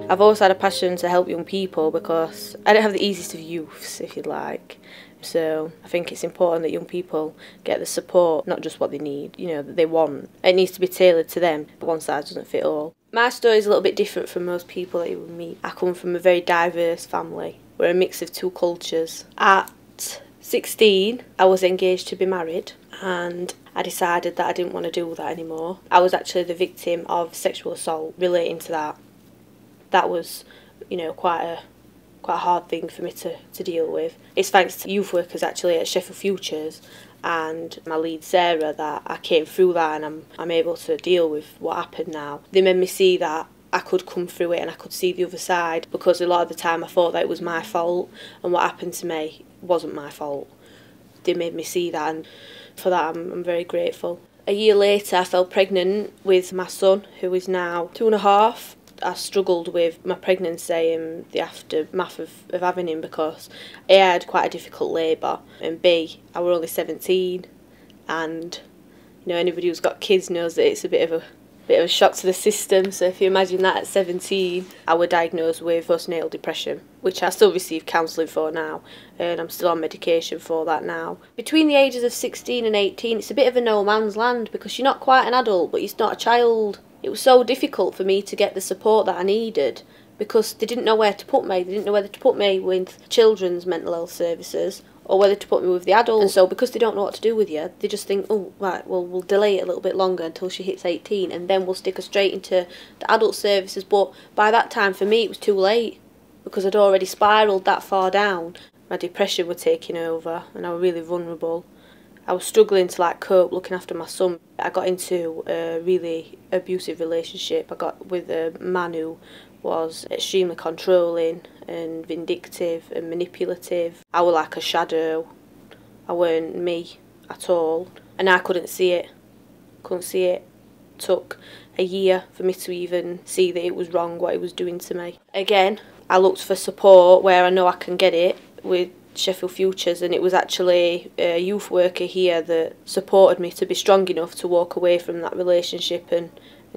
I've always had a passion to help young people because I don't have the easiest of youths, if you like. So I think it's important that young people get the support, not just what they need, that they want. It needs to be tailored to them. One size doesn't fit all. My story is a little bit different from most people that you will meet. I come from a very diverse family. We're a mix of two cultures. At 16, I was engaged to be married, and I decided that I didn't want to do that anymore. I was actually the victim of sexual assault relating to that. That was, quite a hard thing for me to deal with. It's thanks to youth workers actually at Sheffield Futures and my lead Sarah that I came through that, and I'm able to deal with what happened now. They made me see that I could come through it and I could see the other side, because a lot of the time I thought that it was my fault and what happened to me wasn't my fault. They made me see that, and for that I'm very grateful. A year later I fell pregnant with my son, who is now 2.5. I struggled with my pregnancy and the aftermath of having him, because A, I had quite a difficult labour, and B, I were only 17, and anybody who's got kids knows that it's a bit of a shock to the system. So if you imagine that at 17, I was diagnosed with postnatal depression, which I still receive counselling for now, and I'm still on medication for that now. Between the ages of 16 and 18, it's a bit of a no man's land, because you're not quite an adult, but you're not a child. It was so difficult for me to get the support that I needed, because they didn't know where to put me. They didn't know whether to put me with children's mental health services or whether to put me with the adults. And so because they don't know what to do with you, they just think, oh, right, well, we'll delay it a little bit longer until she hits 18, and then we'll stick her straight into the adult services. But by that time, for me, it was too late, because I'd already spiralled that far down. My depression was taking over, and I was really vulnerable. I was struggling to cope looking after my son. I got into a really abusive relationship. I got with a man who was extremely controlling and vindictive and manipulative. I was like a shadow. I weren't me at all, and I couldn't see it. It took a year for me to even see that it was wrong what he was doing to me. Again, I looked for support where I know I can get it with Sheffield Futures, and it was actually a youth worker here that supported me to be strong enough to walk away from that relationship and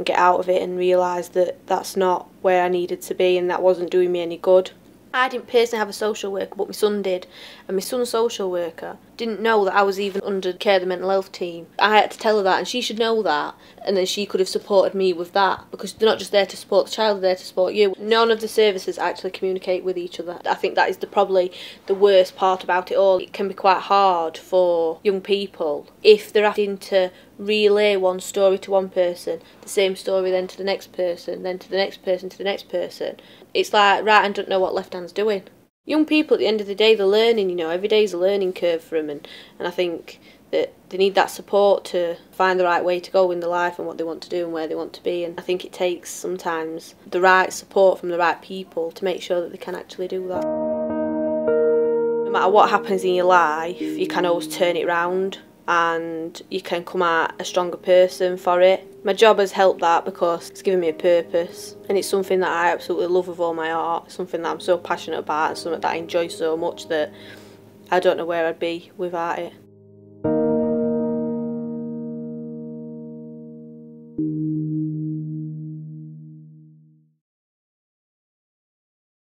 get out of it, and realise that that's not where I needed to be, and that wasn't doing me any good. I didn't personally have a social worker, but my son did, and my son's social worker didn't know that I was even under care of the mental health team. I had to tell her that, and she should know that, and then she could have supported me with that, because they're not just there to support the child, they're there to support you. None of the services actually communicate with each other. I think that is probably the worst part about it all. It can be quite hard for young people if they're having to relay one story to one person, the same story then to the next person, then to the next person, to the next person. It's like right hand don't know what left hand's doing. Young people, at the end of the day, they're learning, every day is a learning curve for them, and I think that they need that support to find the right way to go in their life and what they want to do and where they want to be. And I think it takes sometimes the right support from the right people to make sure that they can actually do that. No matter what happens in your life, you can always turn it round, and you can come out a stronger person for it. My job has helped that, because it's given me a purpose, and it's something that I absolutely love with all my heart. It's something that I'm so passionate about, and something that I enjoy so much that I don't know where I'd be without it.